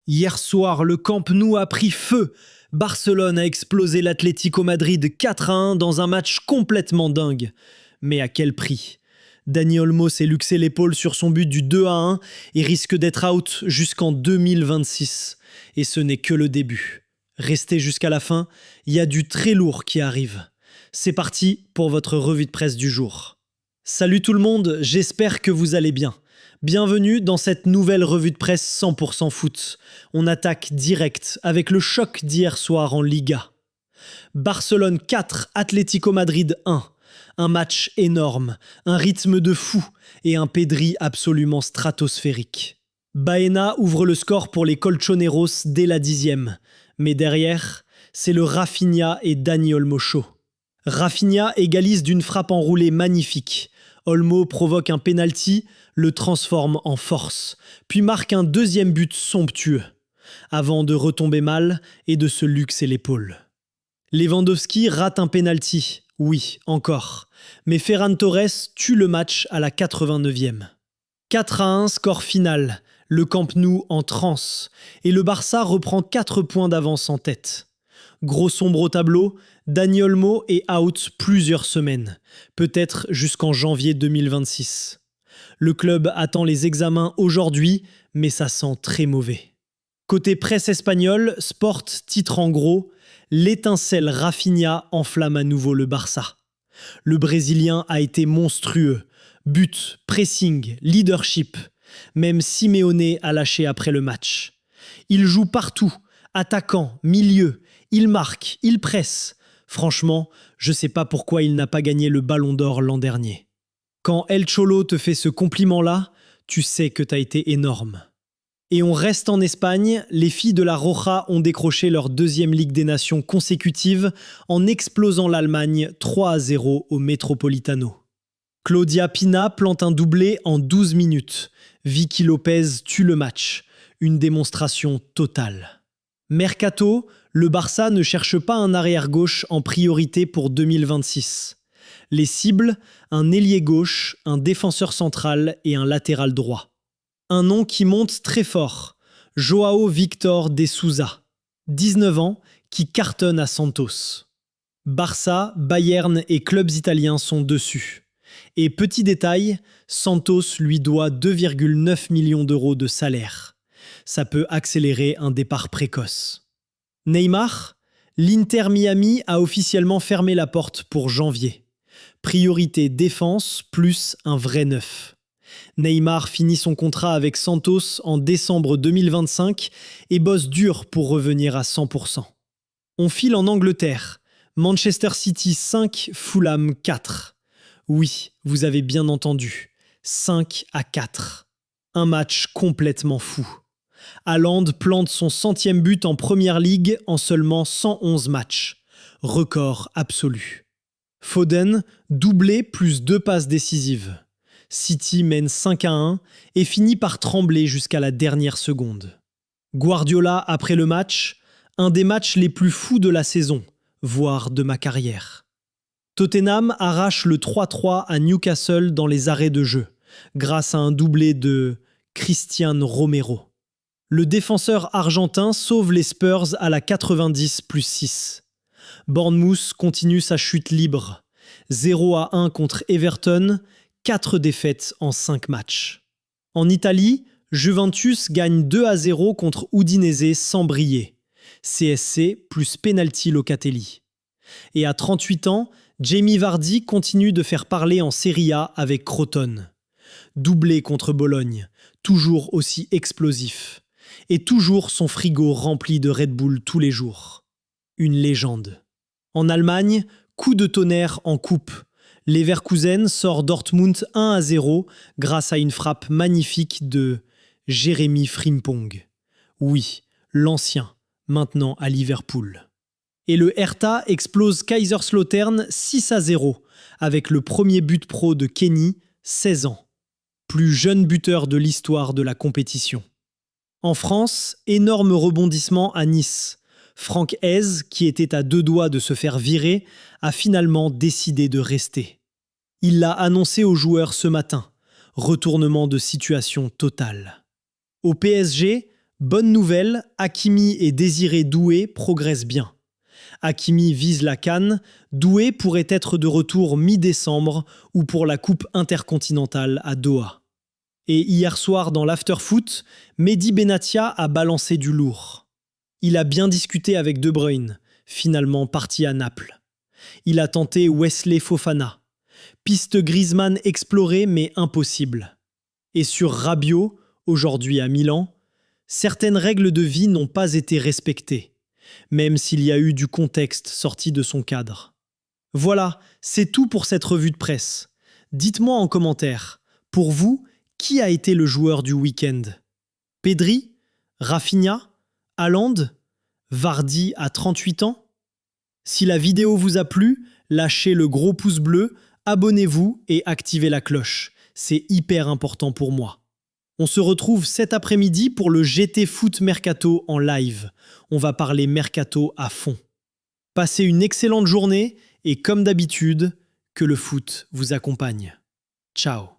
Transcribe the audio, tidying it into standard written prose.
Hier soir, le Camp Nou a pris feu. Barcelone a explosé l'Atlético Madrid 4-1 dans un match complètement dingue. Mais à quel prix ? Dani Olmo s'est luxé l'épaule sur son but du 2-1 et risque d'être out jusqu'en 2026. Et ce n'est que le début. Restez jusqu'à la fin, il y a du très lourd qui arrive. C'est parti pour votre revue de presse du jour. Salut tout le monde, j'espère que vous allez bien. Bienvenue dans cette nouvelle revue de presse 100% foot. On attaque direct avec le choc d'hier soir en Liga. Barcelone 4, Atlético Madrid 1. Un match énorme, un rythme de fou et un Pedri absolument stratosphérique. Baena ouvre le score pour les Colchoneros dès la 10e. Mais derrière, c'est le Rafinha et Dani Olmo show. Rafinha égalise d'une frappe enroulée magnifique. Olmo provoque un penalty, le transforme en force, puis marque un deuxième but somptueux, avant de retomber mal et de se luxer l'épaule. Lewandowski rate un penalty, oui, encore, mais Ferran Torres tue le match à la 89e. 4-1, score final, le Camp Nou en transe, et le Barça reprend 4 points d'avance en tête. Gros sombre au tableau, Dani Olmo est out plusieurs semaines, peut-être jusqu'en janvier 2026. Le club attend les examens aujourd'hui, mais ça sent très mauvais. Côté presse espagnole, Sport titre en gros « L'étincelle Rafinha enflamme à nouveau le Barça ». Le Brésilien a été monstrueux. But, pressing, leadership. Même Simeone a lâché après le match. Il joue partout, attaquant, milieu. Il marque, il presse. Franchement, je sais pas pourquoi il n'a pas gagné le Ballon d'Or l'an dernier. Quand El Cholo te fait ce compliment-là, tu sais que t'as été énorme. Et on reste en Espagne, les filles de la Roja ont décroché leur 2e Ligue des Nations consécutive en explosant l'Allemagne 3-0 au Metropolitano. Claudia Pina plante un doublé en 12 minutes. Vicky Lopez tue le match. Une démonstration totale. Mercato, le Barça ne cherche pas un arrière-gauche en priorité pour 2026. Les cibles, un ailier gauche, un défenseur central et un latéral droit. Un nom qui monte très fort, Joao Victor de Souza, 19 ans, qui cartonne à Santos. Barça, Bayern et clubs italiens sont dessus. Et petit détail, Santos lui doit 2,9 millions d'euros de salaire. Ça peut accélérer un départ précoce. Neymar, l'Inter Miami a officiellement fermé la porte pour janvier. Priorité défense plus un vrai neuf. Neymar finit son contrat avec Santos en décembre 2025 et bosse dur pour revenir à 100%. On file en Angleterre. Manchester City 5, Fulham 4. Oui, vous avez bien entendu. 5-4. Un match complètement fou. Haaland plante son 100e but en Première Ligue en seulement 111 matchs. Record absolu. Foden, doublé plus 2 passes décisives. City mène 5-1 et finit par trembler jusqu'à la dernière seconde. Guardiola, après le match, un des matchs les plus fous de la saison, voire de ma carrière. Tottenham arrache le 3-3 à Newcastle dans les arrêts de jeu, grâce à un doublé de Cristian Romero. Le défenseur argentin sauve les Spurs à la 90+6. Bournemouth continue sa chute libre. 0-1 contre Everton, 4 défaites en 5 matchs. En Italie, Juventus gagne 2-0 contre Udinese sans briller. CSC plus penalty Locatelli. Et à 38 ans, Jamie Vardy continue de faire parler en Serie A avec Crotone. Doublé contre Bologne, toujours aussi explosif. Et toujours son frigo rempli de Red Bull tous les jours. Une légende. En Allemagne, coup de tonnerre en coupe. Leverkusen sort Dortmund 1-0 grâce à une frappe magnifique de Jérémy Frimpong. Oui, l'ancien, maintenant à Liverpool. Et le Hertha explose Kaiserslautern 6-0 avec le premier but pro de Kenny, 16 ans. Plus jeune buteur de l'histoire de la compétition. En France, énorme rebondissement à Nice. Franck Hez, qui était à 2 doigts de se faire virer, a finalement décidé de rester. Il l'a annoncé aux joueurs ce matin. Retournement de situation total. Au PSG, Bonne nouvelle, Hakimi et Désiré Doué progressent bien. Hakimi vise la CAN, Doué pourrait être de retour mi-décembre ou pour la Coupe intercontinentale à Doha. Et hier soir dans l'afterfoot, Mehdi Benatia a balancé du lourd. Il a bien discuté avec De Bruyne, finalement parti à Naples. Il a tenté Wesley Fofana. Piste Griezmann explorée mais impossible. Et sur Rabiot, aujourd'hui à Milan, certaines règles de vie n'ont pas été respectées, même s'il y a eu du contexte sorti de son cadre. Voilà, c'est tout pour cette revue de presse. Dites-moi en commentaire, pour vous, qui a été le joueur du week-end? Pedri? Rafinha? Haaland? Vardy à 38 ans? Si la vidéo vous a plu, lâchez le gros pouce bleu, abonnez-vous et activez la cloche. C'est hyper important pour moi. On se retrouve cet après-midi pour le GT Foot Mercato en live. On va parler Mercato à fond. Passez une excellente journée et comme d'habitude, que le foot vous accompagne. Ciao.